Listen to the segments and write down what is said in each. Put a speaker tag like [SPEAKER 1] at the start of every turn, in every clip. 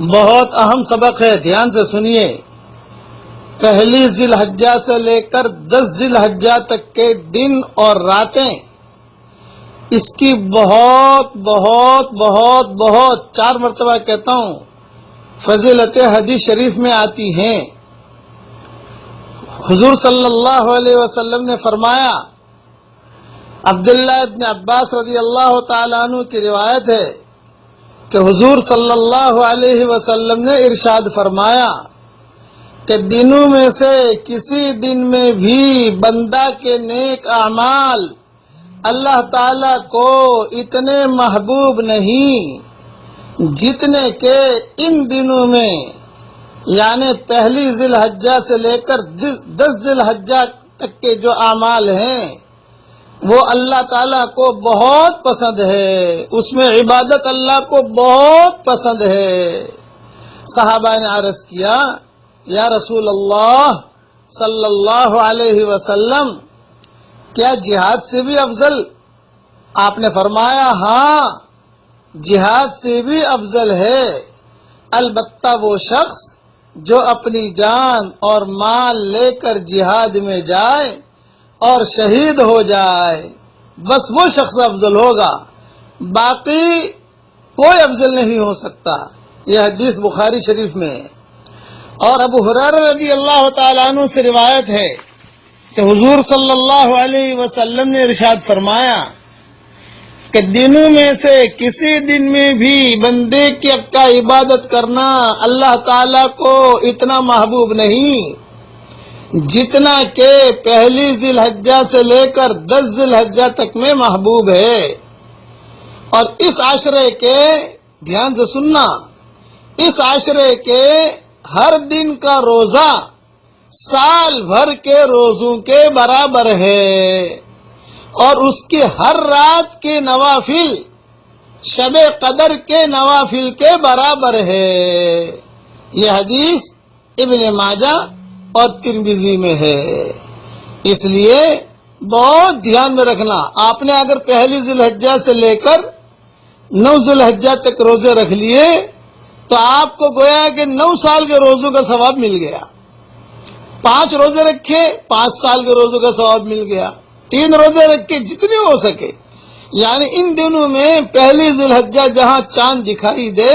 [SPEAKER 1] بہت اہم سبق ہے، دھیان سے سنیے۔ پہلی ذی الحجہ سے لے کر 10 ذی الحجہ تک کے دن اور راتیں اس کی بہت بہت بہت بہت 4 مرتبہ کہتا ہوں فضیلتیں حدیث شریف میں آتی ہیں۔ حضور صلی اللہ علیہ وسلم نے فرمایا، عبداللہ ابن عباس رضی اللہ تعالیٰ عنہ کی روایت ہے کہ حضور صلی اللہ علیہ وسلم نے ارشاد فرمایا کہ دنوں میں سے کسی دن میں بھی بندہ کے نیک اعمال اللہ تعالیٰ کو اتنے محبوب نہیں جتنے کہ ان دنوں میں، یعنی پہلی ذی الحجہ سے لے کر 10 ذی الحجہ تک کے جو اعمال ہیں وہ اللہ تعالیٰ کو بہت پسند ہے، اس میں عبادت اللہ کو بہت پسند ہے۔ صحابہ نے عرض کیا، یا رسول اللہ صلی اللہ علیہ وسلم، کیا جہاد سے بھی افضل؟ آپ نے فرمایا، ہاں جہاد سے بھی افضل ہے، البتہ وہ شخص جو اپنی جان اور مال لے کر جہاد میں جائے اور شہید ہو جائے، بس وہ شخص افضل ہوگا، باقی کوئی افضل نہیں ہو سکتا۔ یہ حدیث بخاری شریف میں ہے۔ اور ابو ہریرہ رضی اللہ تعالیٰ عنہ سے روایت ہے کہ حضور صلی اللہ علیہ وسلم نے ارشاد فرمایا کہ دنوں میں سے کسی دن میں بھی بندے کا عبادت کرنا اللہ تعالیٰ کو اتنا محبوب نہیں جتنا کہ پہلی ذی الحجہ سے لے کر 10 ذی الحجہ تک میں محبوب ہے۔ اور اس عشرے کے، دھیان سے سننا، اس عشرے کے ہر دن کا روزہ سال بھر کے روزوں کے برابر ہے، اور اس کی ہر رات کے نوافل شب قدر کے نوافل کے برابر ہے۔ یہ حدیث ابن ماجہ اور ترمذی میں ہے۔ اس لیے بہت دھیان میں رکھنا، آپ نے اگر پہلی ذی الحجہ سے لے کر 9 ذی الحجہ تک روزے رکھ لیے تو آپ کو گویا کہ 9 سال کے روزوں کا ثواب مل گیا۔ 5 روزے رکھے، 5 سال کے روزوں کا ثواب مل گیا۔ 3 روزے رکھے، جتنے ہو سکے، یعنی ان دنوں میں پہلی ذی الحجہ جہاں چاند دکھائی دے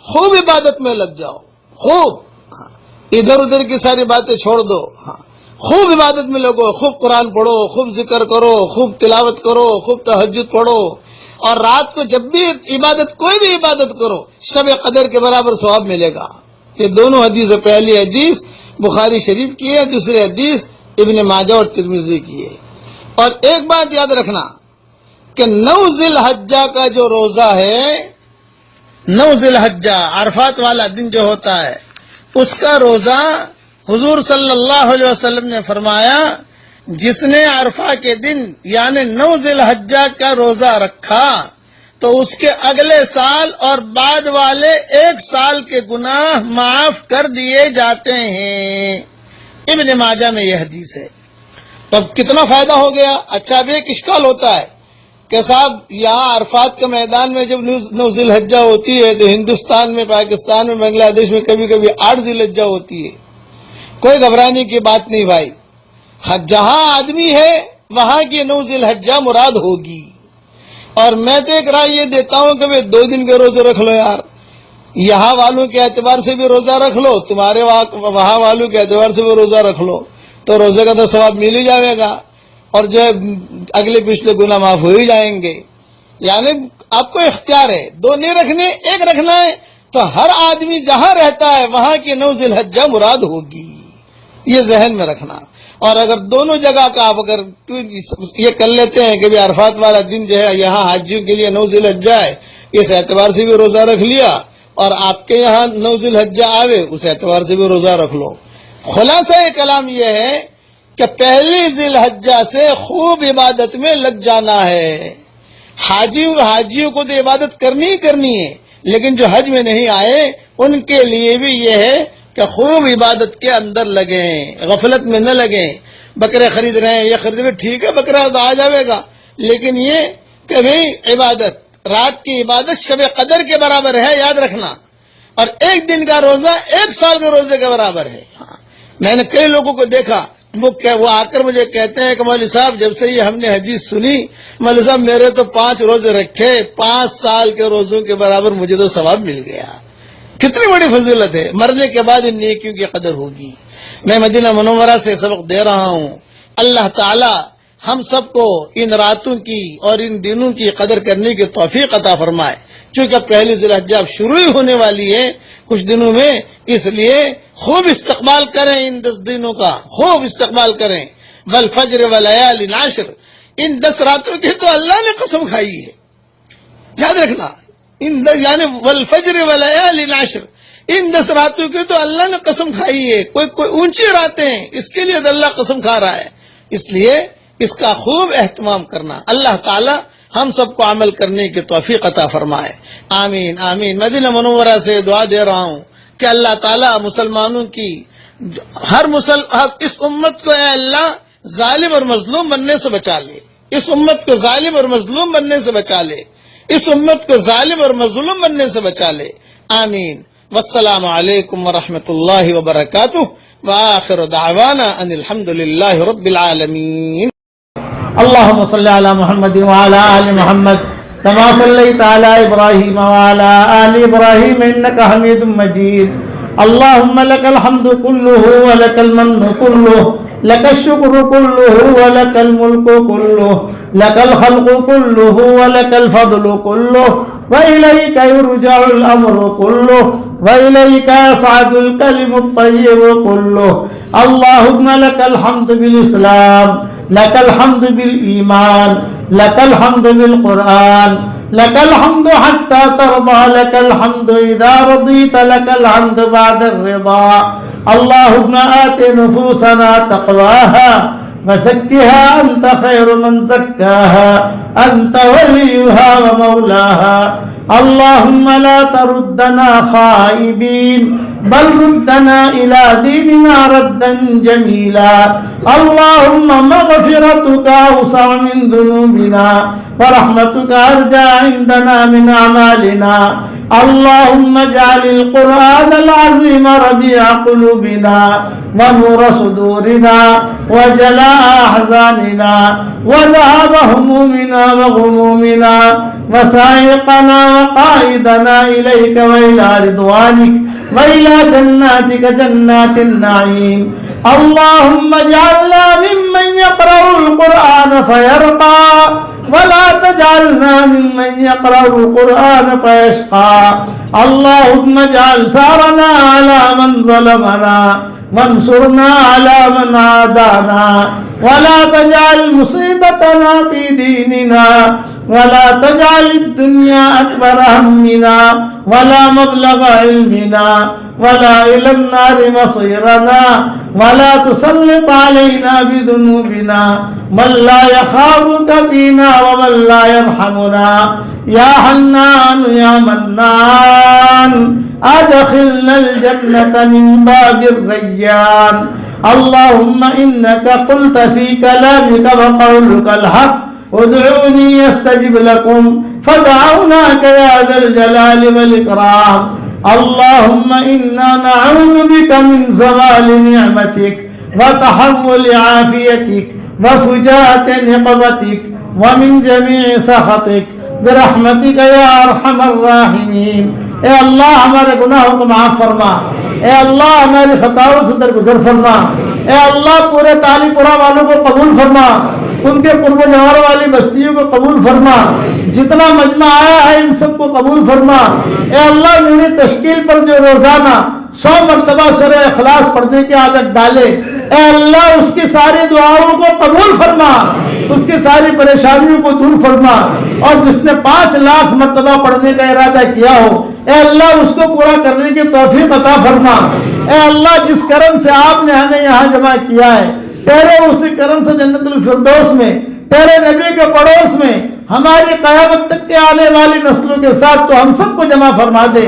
[SPEAKER 1] خوب عبادت میں لگ جاؤ، خوب ادھر ادھر کی ساری باتیں چھوڑ دو، خوب عبادت میں لگو، خوب قرآن پڑھو، خوب ذکر کرو، خوب تلاوت کرو، خوب تہجد پڑھو، اور رات کو جب بھی عبادت، کوئی بھی عبادت کرو، شب قدر کے برابر ثواب ملے گا۔ یہ دونوں حدیث، پہلی حدیث بخاری شریف کی ہے، دوسری حدیث ابن ماجہ اور ترمذی کی ہے۔ اور ایک بات یاد رکھنا کہ 9 ذی الحجہ کا جو روزہ ہے، 9 ذی الحجہ عرفات والا دن جو ہوتا ہے، اس کا روزہ حضور صلی اللہ علیہ وسلم نے فرمایا، جس نے عرفہ کے دن یعنی 9 ذی الحجہ کا روزہ رکھا تو اس کے اگلے سال اور بعد والے 1 سال کے گناہ معاف کر دیے جاتے ہیں۔ ابن ماجہ میں یہ حدیث ہے۔ تو اب کتنا فائدہ ہو گیا؟ اچھا، اب ایک اشکال ہوتا ہے کہ صاحب یہاں عرفات کے میدان میں جب 9 ذی الحجہ ہوتی ہے تو ہندوستان میں، پاکستان میں، بنگلہ دیش میں کبھی کبھی 8 ذی الحجہ ہوتی ہے۔ کوئی گھبرانے کی بات نہیں بھائی، جہاں آدمی ہے وہاں کی 9 ذی الحجہ مراد ہوگی۔ اور میں تو ایک رائے یہ دیتا ہوں کہ 2 دن کے روزے رکھ لو یار، یہاں والوں کے اعتبار سے بھی روزہ رکھ لو، تمہارے وہاں والوں کے اعتبار سے بھی روزہ رکھ لو، تو روزے کا تو ثواب مل ہی جائے گا، اور جو ہے اگلے پچھلے گناہ معاف ہو ہی جائیں گے۔ یعنی آپ کو اختیار ہے، 2 نہیں رکھنے، 1 رکھنا ہے، تو ہر آدمی جہاں رہتا ہے وہاں کی 9 ذی الحجہ مراد ہوگی، یہ ذہن میں رکھنا۔ اور اگر دونوں جگہ کا آپ اگر یہ کر لیتے ہیں کہ بھی عرفات والا دن جو ہے یہاں حاجیوں کے لیے 9 ذی الحجہ ہے، اس اعتبار سے بھی روزہ رکھ لیا، اور آپ کے یہاں 9 ذی الحجہ آوے اس اعتبار سے بھی روزہ رکھ لو۔ خلاصہ کلام یہ ہے کہ پہلی ذی الحجہ سے خوب عبادت میں لگ جانا ہے۔ حاجیوں کو تو عبادت کرنی ہی کرنی ہے، لیکن جو حج میں نہیں آئے ان کے لیے بھی یہ ہے کہ خوب عبادت کے اندر لگیں، غفلت میں نہ لگیں۔ بکرے خرید رہے ہیں، یہ خرید رہے، ٹھیک ہے بکرا تو آ جائے گا، لیکن یہ کہ بھئی عبادت، رات کی عبادت شب قدر کے برابر ہے، یاد رکھنا۔ اور ایک دن کا روزہ 1 سال کے روزے کے برابر ہے. میں نے کئی لوگوں کو دیکھا وہ آ کر مجھے کہتے ہیں کہ مولوی صاحب جب سے یہ ہم نے حدیث سنی مولوی صاحب میرے تو 5 روزے رکھے 5 سال کے روزوں کے برابر مجھے تو ثواب مل گیا. کتنی بڑی فضیلت ہے. مرنے کے بعد ان نیکیوں کی قدر ہوگی. میں مدینہ منورہ سے سبق دے رہا ہوں. اللہ تعالی ہم سب کو ان راتوں کی اور ان دنوں کی قدر کرنے کی توفیق عطا فرمائے. چونکہ پہلی ذی الحجہ اب شروع ہی ہونے والی ہے کچھ دنوں میں، اس لیے خوب استقبال کریں ان 10 دنوں کا، خوب استقبال کریں. والفجر ولیال عشر، ان 10 راتوں کی تو اللہ نے قسم کھائی ہے، یاد رکھنا. یعنی والفجر ولیال عشر، ان 10 راتوں کی تو اللہ نے قسم کھائی ہے. کوئی اونچی راتیں ہیں، اس کے لیے اللہ قسم کھا رہا ہے. اس لیے اس کا خوب اہتمام کرنا. اللہ تعالی ہم سب کو عمل کرنے کی توفیق عطا فرمائے. آمین آمین. مدینہ منورہ سے دعا دے رہا ہوں کہ اللہ تعالیٰ مسلمانوں کی اس امت کو اے اللہ ظالم اور مظلوم بننے سے بچا لے. اس امت کو ظالم اور مظلوم بننے سے بچا لے. اس امت کو ظالم اور مظلوم بننے سے بچا لے. آمین. والسلام علیکم ورحمۃ اللہ وبرکاتہ. وآخر دعوانا ان الحمد للہ رب العالمین.
[SPEAKER 2] اللهم صل على محمد وعلى آل محمد كما صليت على إبراهيم وعلى آل إبراهيم إنك حميد مجيد. اللهم لك الحمد كله ولك المن كله لك الشكر كله ولك الملك كله لك الخلق كله ولك الفضل كله وإليك يرجع الأمر كله وإليك يصعد الكلم الطيب كله. اللهم لك الحمد بالإسلام لك الحمد بالإيمان لك الحمد بالقرآن لك الحمد حتى ترضى لك الحمد إذا رضيت لك الحمد بعد الرضا. اللهم آت نفوسنا تقواها وزكها أنت خير من زكاها أنت وليها ومولاها. اللهم لا تردنا خائبين بل ردنا إلى ديننا ردا جميلا. اللهم مغفرتك أوسع من ذنوبنا ورحمتك أرجى عندنا من أعمالنا. اللهم اجعل القرآن العظيم ربيع قلوبنا ونور صدورنا وجلاء أحزاننا وذهاب همومنا وغمومنا وسائقنا وقائدنا إليك وإلى رضوانك وإلى جناتك جنات النعيم. اللهم اجعلنا ممن يقرأ القرآن فيرقى ولا تجعلنا ممن يقرأ القرآن فيشقى. اللهم اجعل ثارنا على من ظلمنا وانصرنا على من عادانا ولا تجعل مصيبتنا في ديننا ولا تجعل الدنيا أكبر همنا ولا مبلغ علمنا ولا إلى النار مصيرنا ولا تسلط علينا بذنوبنا من لا يخافك فينا ومن لا يرحمنا. يا حنان يا منان أدخلنا الجنة من باب الريان. اللهم إنك قلت في كلامك وقولك الحق ادعوني يستجب لكم فدعوناك يا ذا الجلال والإكرام. اللهم إنا نعوذ بك من زوال نعمتك وتحول عافيتك وفجاءة نقمتك ومن جميع سخطك برحمتك يا أرحم الراحمين. اے اللہ ہمارے گناہوں کو معاف فرما. اے اللہ ہماری خطاؤں سے درگزر فرما. اے اللہ پورے تالی پورا والوں کو قبول فرما. ان کے قرب و جوار والی بستیوں کو قبول فرما. جتنا مجمع آیا ہے ان سب کو قبول فرما. اے اللہ میری تشکیل پر جو روزانہ 100 مرتبہ سورہ اخلاص پڑھنے کی عادت ڈالے اے اللہ اس کی ساری دعاؤں کو قبول فرما. اس کی ساری پریشانیوں کو دور فرما. اور جس نے 5 لاکھ مرتبہ پڑھنے کا ارادہ کیا ہو اے اللہ اس کو پورا کرنے کی توفیق عطا فرما. اے اللہ جس کرم سے آپ نے ہمیں یہاں جمع کیا ہے تیرے اسی کرم سے جنت الفردوس میں تیرے نبی کے پڑوس میں ہماری قیامت تک کے آنے والی نسلوں کے ساتھ تو ہم سب کو جمع فرما دے.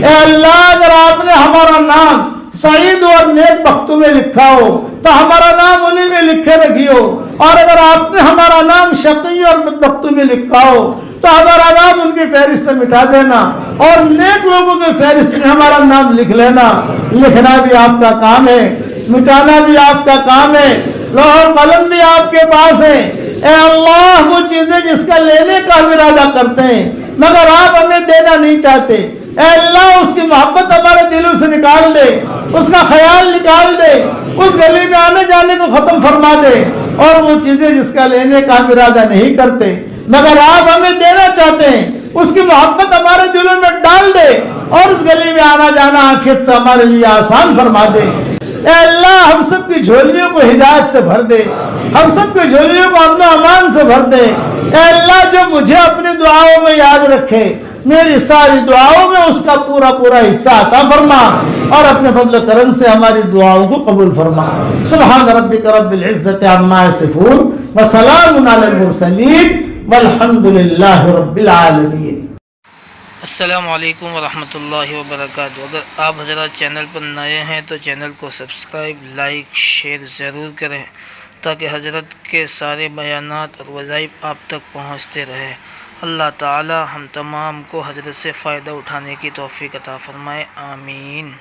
[SPEAKER 2] اے اللہ اگر آپ نے ہمارا نام سعید اور نیک بختوں میں لکھا ہو تو ہمارا نام انہیں میں لکھے رکھیو. اور اگر آپ نے ہمارا نام شقی اور بدبختوں میں لکھا ہو تو ہمارا نام ان کی فہرست سے مٹا دینا اور نیک لوگوں کی فہرست میں ہمارا نام لکھ لینا۔ لکھنا بھی آپ کا کام ہے، مٹانا بھی آپ کا کام ہے، لوح و قلم بھی آپ کے پاس ہے۔ اے اللہ، وہ چیزیں جس کا لینے کا ہم ارادہ کرتے ہیں مگر آپ ہمیں دینا نہیں چاہتے، اے اللہ اس کی محبت ہمارے دلوں سے نکال دے، اس کا خیال نکال دے، اس گلی میں آنے جانے کو ختم فرما دے، اور وہ چیزیں جس کا لینے کا ہم ارادہ نہیں کرتے مگر آپ ہمیں دینا چاہتے ہیں اس کی محبت ہمارے دلوں میں ڈال دے، اور اس گلی میں آنا جانا عافیت سے ہمارے لیے آسان فرما دے۔ اے اللہ ہم سب کی جھولیوں کو ہدایت سے بھر دے، ہم سب کی جھولیوں کو امن و امان سے بھر دے۔ اے اللہ جو مجھے اپنی دعاؤں میں یاد رکھے میری ساری دعاؤں میں اس کا پورا پورا حصہ عطا فرما، اور اپنے فضل و کرم سے ہماری دعاؤں کو قبول فرما۔ سبحان ربک رب العزت عما یصفون وسلام علی المرسلین والحمد للہ رب العالمین۔
[SPEAKER 3] السلام علیکم ورحمۃ اللہ وبرکاتہ۔ اگر آپ حضرات چینل پر نئے ہیں تو چینل کو سبسکرائب، لائک، شیئر ضرور کریں تاکہ حضرت کے سارے بیانات اور وظائف آپ تک پہنچتے رہے۔ اللہ تعالی ہم تمام کو حضرت سے فائدہ اٹھانے کی توفیق عطا فرمائے، آمین۔